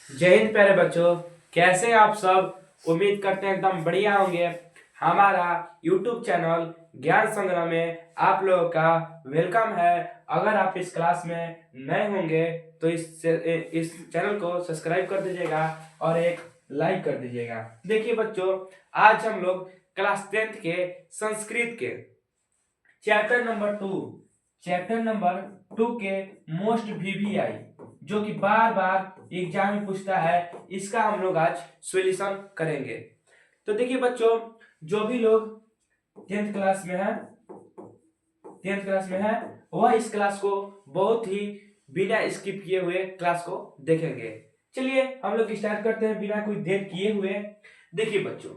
जय हिंद प्यारे बच्चों। कैसे आप सब? उम्मीद करते हैं एकदम बढ़िया होंगे। हमारा YouTube चैनल ज्ञान संग्रह में आप लोगों का वेलकम है। अगर आप इस क्लास में नए होंगे तो इस चैनल को सब्सक्राइब कर दीजिएगा और एक लाइक कर दीजिएगा। देखिए बच्चों, आज हम लोग क्लास 10th के संस्कृत के चैप्टर नंबर टू के मोस्ट VVI जो कि बार बार एग्जाम में पूछता है, इसका हम लोग आज सॉल्यूशन करेंगे। तो देखिए बच्चों, जो भी लोग 10th क्लास में है वह इस क्लास को बहुत ही बिना स्किप किए हुए क्लास को देखेंगे। चलिए हम लोग स्टार्ट करते हैं बिना कोई देर किए हुए। देखिए बच्चों,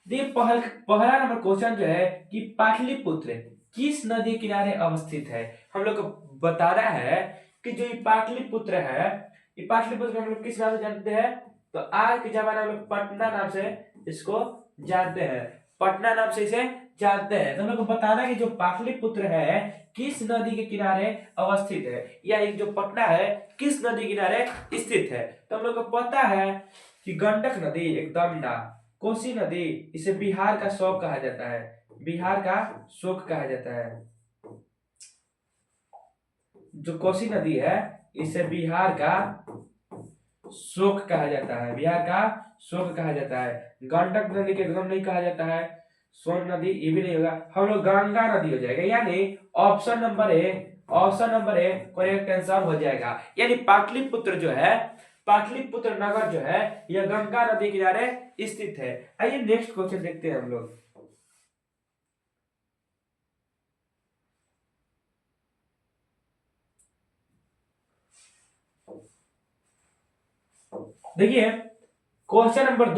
देखिए पहला नंबर क्वेश्चन जो है कि पाटलिपुत्र किस नदी किनारे अवस्थित है। हम लोग को बताना है कि जो ये पाटलिपुत्र है, ये पाटलिपुत्र को हम लोग किस नाम से जानते हैं? तो आज के जमाने में हम लोग पटना नाम से इसको जानते हैं। पटना नाम से इसे जानते हैं। तो हम लोग को बताना है कि जो पाटलिपुत्र है किस नदी के किनारे अवस्थित है, या एक जो पटना है किस नदी किनारे स्थित है। तो हम लोग को पता है कि गंडक नदी एकदम ना, कोसी नदी, इसे बिहार का शोक कहा जाता है, बिहार का शोक कहा जाता है। जो कोसी नदी है इसे बिहार का शोक कहा जाता है, बिहार का शोक कहा जाता है। गंडक नदी के एकदम नहीं कहा जाता है, सोन नदी ये भी नहीं होगा, हम लोग गंगा नदी हो जाएगा। यानी option number A correct answer हो जाएगा। यानी पाटलिपुत्र जो है, पाटलिपुत्र नगर जो है यह गंगा नदी किनारे स्थित है। आइए नेक्स्ट क्वेश्चन देखते हैं हम लोग। देखिए क्वेश्चन नंबर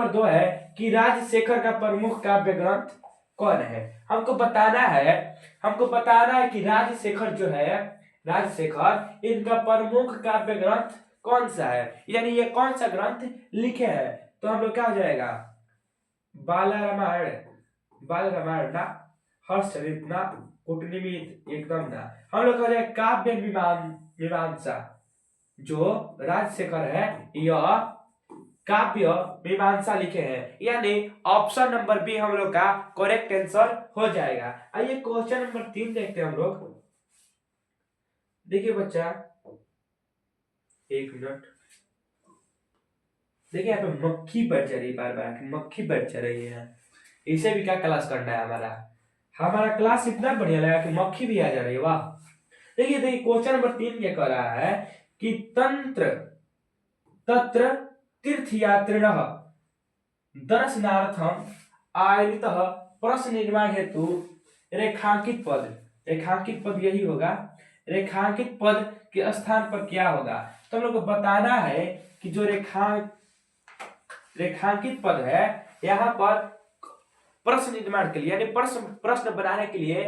दो है कि राजशेखर का प्रमुख काव्य ग्रंथ कौन है। हमको बताना है कि राजशेखर इनका प्रमुख काव्य ग्रंथ कौन सा है, यानी ये कौन सा ग्रंथ लिखे हैं। तो हम लोग क्या हो जाएगा? बाल रामायण ना, हर्षचरित ना, कूटनीति एकदम ना। हम लोग का हो जाएगा काव्य मीमांसा। जो राजशेखर है यह काव्य मीमांसा लिखे हैं, यानी ऑप्शन नंबर बी हम लोग का करेक्ट आंसर हो जाएगा। आइए क्वेश्चन नंबर 3 देखते हैं हम लोग। देखिए बच्चा, एक मिनट। देखिए यहाँ पे मक्खी बैठ जा रही है, बार बार मक्खी बैठ जा रही है। इसे भी क्या क्लास करना है हमारा? हमारा क्लास इतना बढ़िया लगा कि मक्खी भी आ जा रही है, वाह। देखिए क्वेश्चन नंबर 3 क्या कर रहा है कि तत्र तीर्थयात्रिणः दर्शनार्थम आयोजितः प्रश्न निर्माण हेतु रेखांकित पद यही होगा। रेखांकित पद के स्थान पर क्या होगा? तो हम लोग को बताना है कि जो रेखांकित पद है यहाँ पर प्रश्न निर्माण के लिए, यानी प्रश्न बनाने के लिए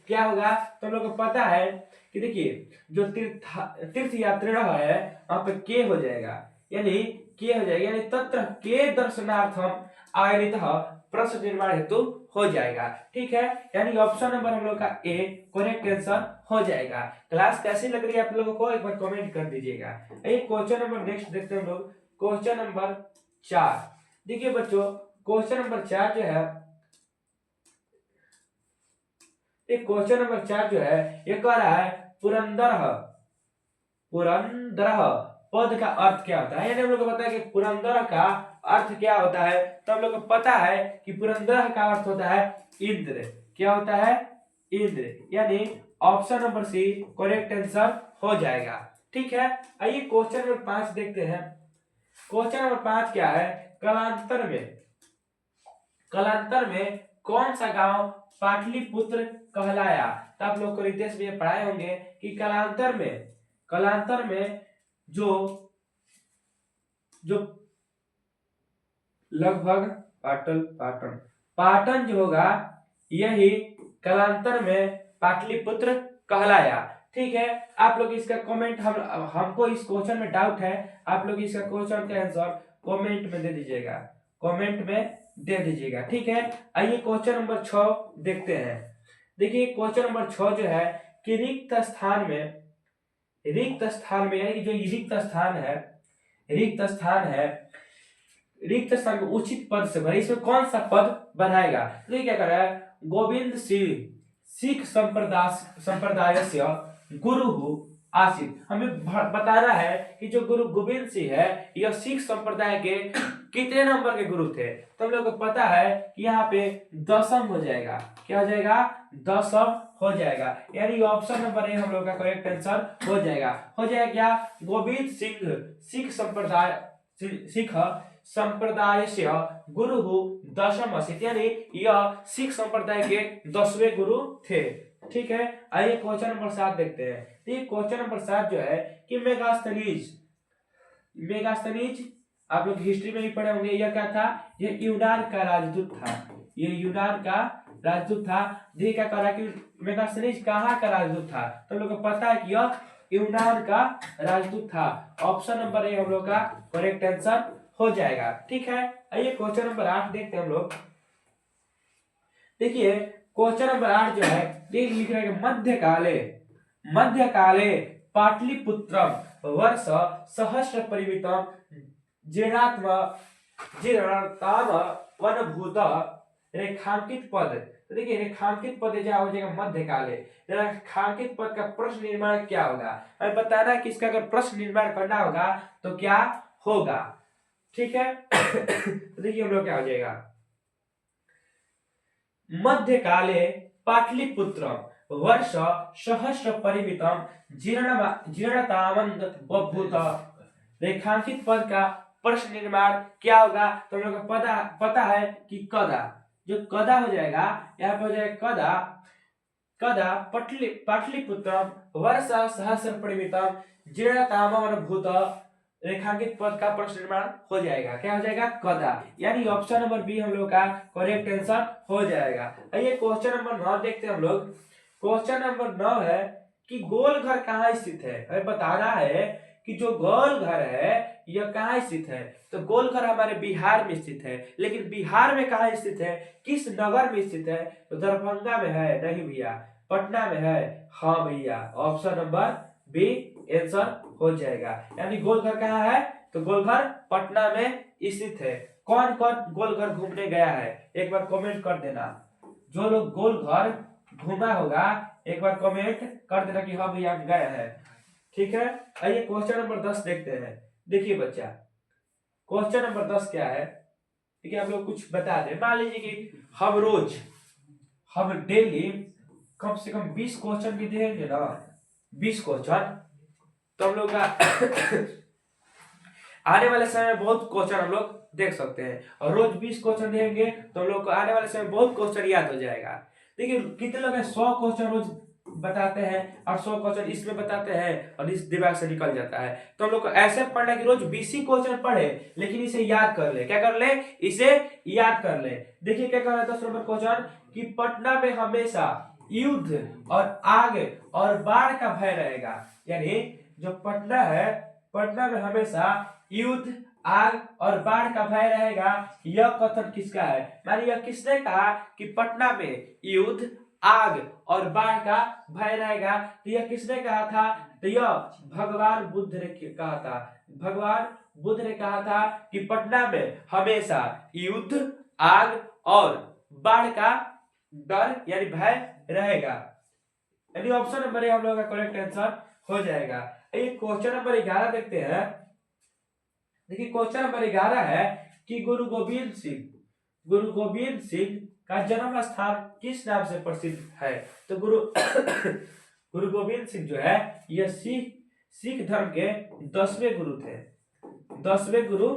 क्या होगा? तो हम लोग को पता है कि देखिए जो तीर्थ यात्री है वहां पे के हो जाएगा, यानी तत्र के दर्शनार्थम आयोजित प्रश्न निर्माण हेतु हो जाएगा। ठीक है, यानी ऑप्शन नंबर हम लोग का ए करेक्ट आंसर हो जाएगा। क्लास कैसी लग रही है आप लोगों को एक बार कमेंट कर दीजिएगा। क्वेश्चन नंबर नेक्स्ट देखते हैं हम लोग। Question number 4। देखिए बच्चों, क्वेश्चन नंबर 4 जो है, क्वेश्चन नंबर 4 जो है ये कह रहा है पुरंदर पद का अर्थ क्या होता है। यानी हम लोग को पता है कि पुरंदर का अर्थ क्या होता है। तो हम लोग को पता है कि पुरंदर का अर्थ होता है इंद्र। क्या होता है? इंद्र। यानी option number C correct answer हो जाएगा। ठीक है, आइए क्वेश्चन नंबर 5 देखते हैं। क्वेश्चन नंबर 5 क्या है? कलांतर में कौन सा गांव पाटलिपुत्र कहलाया। तो आप लोग को रितेश भैया पढ़ाए होंगे कि कलांतर में जो जो लगभग पाटन जो होगा यही कलांतर में पाटलिपुत्र कहलाया। ठीक है, आप लोग इसका कमेंट, हमको इस क्वेश्चन में डाउट है, आप लोग इसका क्वेश्चन का आंसर कमेंट में दे दीजिएगा। ठीक है, आइए क्वेश्चन नंबर 6 देखते हैं। देखिए क्वेश्चन नंबर 6 जो है कि रिक्त स्थान में रिक्त स्थान में, यानी कि जो रिक्त स्थान है, रिक्त स्थान है, रिक्त स्थान को उचित पद से भरे। इसमें कौन सा पद बढ़ाएगा? तो ये क्या कर रहा है, गोविंद सिंह सिख संप्रदाय से गुरु आसित। हमें बताना है कि जो गुरु गोविंद सिंह है यह सिख संप्रदाय के कितने नंबर के गुरु थे। तो हम लोग को पता है कि यहाँ पे 10वीं हो जाएगा। क्या हो जाएगा? 10वीं हो जाएगा, यानी ऑप्शन नंबर ए हम लोग का करेक्ट आंसर हो जाएगा। हो जाएगा क्या? गोविंद सिंह सिख संप्रदाय से गुरु 10वीं आसित, यानी यह सिख संप्रदाय के 10वें गुरु थे। ठीक है, आइए क्वेश्चन नंबर 7 देखते हैं। तो ये क्वेश्चन नंबर 7 जो है कि मेगास्थनीज आप लोग हिस्ट्री में भी पढ़े होंगे। यह क्या था? ये यूनान का राजदूत था। ये यूनान का राजदूत था। देखिए क्या कह रहा है कि मेगास्थनीज कहाँ का राजदूत था? तो हम लोग को पता है कि यह यूनान का राजदूत था। ऑप्शन नंबर ए हम लोग का करेक्ट आंसर हो जाएगा। ठीक है, आइए क्वेश्चन नंबर 8 देखते हैं हम लोग। देखिए क्वेश्चन नंबर 8 जो है ये लिख रहे हैं मध्यकाले पाटलिपुत्रम वर्ष सहस्र परिमितम जीर्णताम वनभूत रेखांकित पद। तो देखिए रेखांकित पद क्या हो जाएगा? मध्यकाले। रेखांकित पद का प्रश्न निर्माण क्या होगा? हमें बताना है कि इसका अगर प्रश्न निर्माण करना होगा तो क्या होगा। ठीक है तो देखिए हम लोग क्या हो जाएगा, मध्यकाले पाटलिपुत्र वर्ष सहस्र परिमितम जीर्णतावंत बभूत। रेखांकित पद का प्रश्न निर्माण क्या होगा? तो हम लोग को पता है कि कदा, जो कदा हो जाएगा यहाँ पे हो जाएगा कदा पाटलिपुत्र वर्ष सहस्र परिमितम जीर्णतावंत रेखांकित पद का प्रश्न निर्माण हो जाएगा। क्या हो जाएगा? कदा, यानी ऑप्शन नंबर बी हम लोग का करेक्ट आंसर हो जाएगा। आइए क्वेश्चन नंबर 9 देखते हैं हम लोग। क्वेश्चन नंबर 9 है कि गोल घर कहाँ स्थित है? हमें बताना है कि जो गोल घर है यह कहाँ स्थित है। तो गोल घर हमारे बिहार में स्थित है, लेकिन बिहार में कहाँ स्थित है, किस नगर में स्थित है? तो दरभंगा में है? नहीं भैया। पटना में है? हाँ भैया, ऑप्शन नंबर बी आंसर हो जाएगा। यानी गोल घर कहाँ है? तो गोल घर पटना में स्थित है। कौन कौन गोल घर घूमने गया है एक बार कमेंट कर देना। जो लोग गोल घर घूमा होगा एक बार कमेंट कर देना कि हाँ भैया गए हैं। ठीक है, आइए क्वेश्चन नंबर 10 देखते हैं। देखिए बच्चा क्वेश्चन नंबर 10 क्या है? ठीक है, आप लोग कुछ बता दें। मान लीजिए कि हम डेली कम से कम 20 क्वेश्चन भी देंगे ना, 20 क्वेश्चन, तो हम लोग का आने वाले समय में बहुत क्वेश्चन हम लोग देख सकते हैं। और रोज 20 क्वेश्चन देंगे तो हम लोग को आने वाले समय में बहुत क्वेश्चन याद हो जाएगा। देखिए कितने लोग हैं 100 क्वेश्चन रोज बताते हैं और 100 क्वेश्चन इसमें बताते हैं और इस दिमाग से निकल जाता है। तो हम लोग को ऐसे पढ़ना कि रोज 20 ही क्वेश्चन पढ़े, लेकिन इसे याद कर ले। क्या कर ले? इसे याद कर ले। देखिए क्या कर रहा है 10 नंबर क्वेश्चन कि पटना में हमेशा युद्ध और आग और बाढ़ का भय रहेगा। यानी जो पटना है, पटना में हमेशा युद्ध आग और बाढ़ का भय रहेगा। यह कथन किसका है? मानिए यह किसने कहा कि पटना में युद्ध आग और बाढ़ का भय रहेगा? तो यह किसने कहा था? तो यह भगवान बुद्ध ने कहा था। भगवान बुद्ध ने कहा था कि पटना में हमेशा युद्ध आग और बाढ़ का डर यानी भय रहेगा। यानी ऑप्शन नंबर ए हम लोग का करेक्ट आंसर हो जाएगा। ये क्वेश्चन नंबर 11 देखते हैं। देखिए क्वेश्चन नंबर 11 है कि गुरु गोविंद सिंह का जन्म स्थान किस नाम से प्रसिद्ध है? तो गुरु गोविंद सिंह जो है यह सिख धर्म के 10वें गुरु थे। 10वें गुरु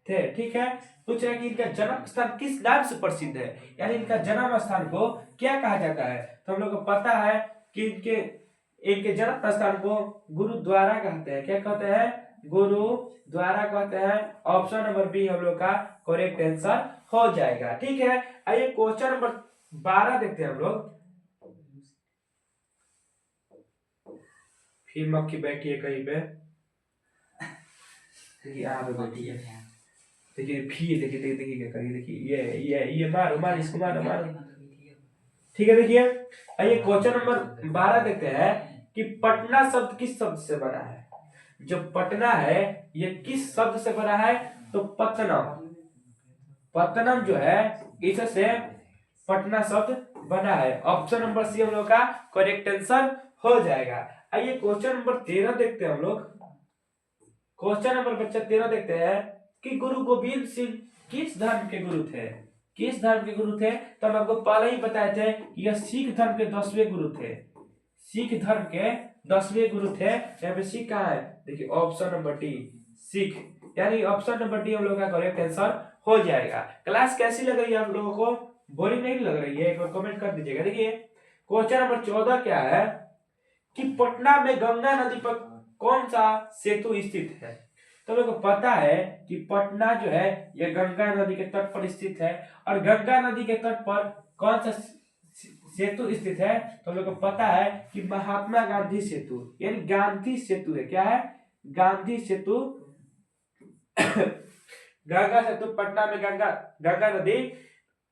थे। ठीक है, पूछ रहे कि इनका जन्म स्थान किस नाम से प्रसिद्ध है, यानी इनका जन्म स्थान को क्या कहा जाता है? तो हम लोग को पता है कि इनके जन्म स्थान को गुरुद्वारा कहते हैं। क्या कहते हैं? गुरुद्वारा कहते हैं। ऑप्शन नंबर बी हम लोग का करेक्ट आंसर हो जाएगा। ठीक है, आइए क्वेश्चन नंबर 12 देखते हैं हम लोग। फिर मक्खी बैठी है कहीं पे, देखिए यहाँ पे बैठी है। देखिए फिर देखिए क्या करिए। देखिए ये मारो इसको मारो। ठीक है, देखिए आइए क्वेश्चन नंबर 12 देखते हैं कि पटना शब्द किस शब्द से बना है। जो पटना है ये किस शब्द से बना है, तो पत्तनम। पत्तनम जो है इससे पटना शब्द बना है। ऑप्शन नंबर सी हम लोग का करेक्ट आंसर हो जाएगा। आइए क्वेश्चन नंबर 13 देखते हैं हम लोग। क्वेश्चन नंबर बच्चा 13 देखते हैं कि गुरु गोविंद सिंह किस धर्म के गुरु थे। किस धर्म के गुरु थे, तो हम आपको पहले ही बताए थे कि यह सिख धर्म के 10वें गुरु थे। सिख धर्म के 10वें गुरु थे। यहाँ पे सिख कहाँ है, देखिए ऑप्शन नंबर डी सिख, यानी ऑप्शन नंबर डी हम लोग का करेक्ट आंसर हो जाएगा। क्लास कैसी लग रही है आप लोगों को, बोरिंग नहीं लग रही है, एक बार कमेंट कर दीजिएगा। देखिए क्वेश्चन नंबर 14 क्या है कि पटना में गंगा नदी पर कौन सा सेतु स्थित है। तो लोगों को पता है कि पटना जो है यह गंगा नदी के तट पर स्थित है, और गंगा नदी के तट पर कौन सा सेतु स्थित है, तो लोगों को पता है कि महात्मा गांधी सेतु, यानी गांधी सेतु है। क्या है, गांधी सेतु। गंगा सेतु पटना में गंगा नदी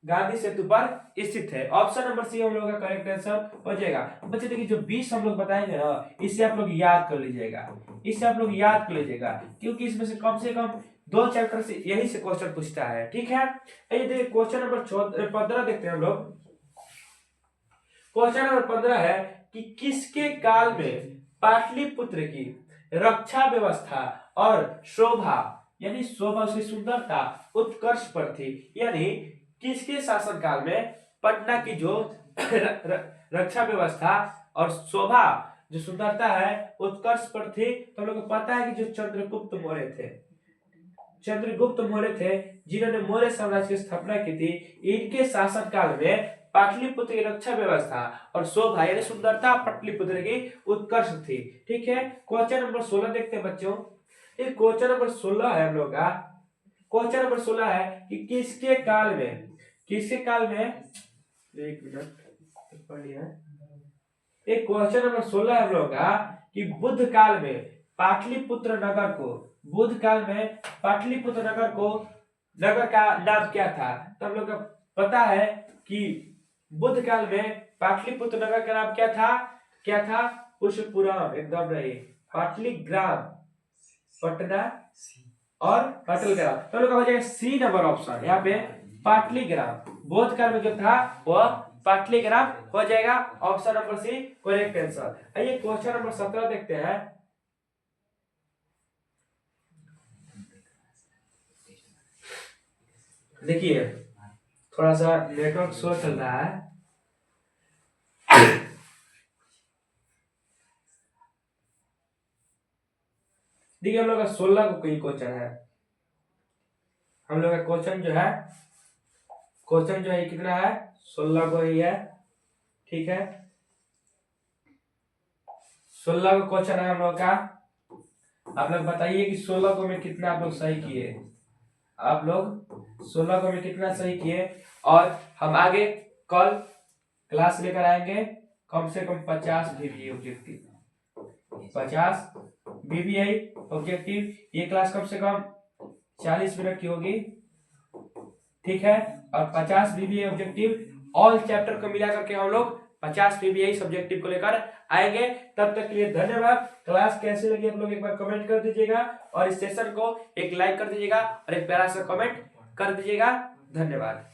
गांधी सेतु पर स्थित है। ऑप्शन नंबर सी हम लोगों का करेक्ट आंसर हो जाएगा। बच्चे देखिए जो 20 हम लोग बताएंगे ना, इससे आप लोग याद कर लीजिएगा, इससे आप लोग याद कर लीजिएगा, क्योंकि इसमें से कम 2 चैप्टर से यही से क्वेश्चन पूछता है। ठीक है, ये देखिए क्वेश्चन नंबर 15 देखते हैं हम लोग। क्वेश्चन नंबर 15 है कि किसके काल में पाटलिपुत्र की रक्षा व्यवस्था और शोभा, यानी शोभा उसकी सुंदरता उत्कर्ष पर थी। यानी किसके शासन काल में पटना की जो रक्षा व्यवस्था और शोभा जो सुंदरता है उत्कर्ष पर थी। तो हम लोग को पता है कि जो चंद्रगुप्त मौर्य थे, चंद्रगुप्त मौर्य थे जिन्होंने मौर्य साम्राज्य की स्थापना की थी, इनके शासन काल में पाटलिपुत्र की रक्षा व्यवस्था और शोभा यानी सुंदरता पाटलिपुत्र की उत्कर्ष थी। ठीक है, क्वेश्चन नंबर 16 देखते हैं बच्चों। ये क्वेश्चन नंबर 16 है हम लोग का। क्वेश्चन नंबर 16 है कि किसके काल में, एक मिनट पढ़िए। एक क्वेश्चन नंबर 16 है हम लोग का कि बुद्ध काल में पाटलिपुत्र नगर को, बुद्ध काल में पाटलिपुत्र नगर का नाम क्या था। तो हम लोग को पता है कि बुद्ध काल में पाटलिपुत्र नगर का नाम क्या था, पुष्पपुरम, एकदम रही, पाटलिग्राम, पटना और पाटलिग्राम। तो हम लोग का हो जाएगा सी नंबर ऑप्शन, यहाँ पे पाटलिग्राम। बौद्ध काल में जो था वह पाटलिग्राम हो जाएगा। Option number C correct answer. आइए क्वेश्चन नंबर 17 देखते हैं। देखिए थोड़ा सा नेटवर्क स्लो चल रहा है। देखिए हम लोग का 16 को कोई क्वेश्चन है। हम लोग का क्वेश्चन जो है कितना है, 16 को ही है। ठीक है, 16 को क्वेश्चन है हम लोग का। आप लोग बताइए कि 16 को में कितना आप लोग सही किए, आप लोग 16 को में कितना सही किए। और हम आगे कल क्लास लेकर आएंगे कम से कम 50 VBA ऑब्जेक्टिव, 50 VBA ऑब्जेक्टिव। ये क्लास कम से कम 40 मिनट की होगी। ठीक है, और 50 VBA ऑब्जेक्टिव ऑल चैप्टर को मिला करके हम लोग 50 VBA सब्जेक्टिव को लेकर आएंगे। तब तक के लिए धन्यवाद। क्लास कैसे लगी आप लोग एक बार कमेंट कर दीजिएगा, और इस सेशन को एक लाइक कर दीजिएगा और एक प्यारा सा कमेंट कर दीजिएगा। धन्यवाद।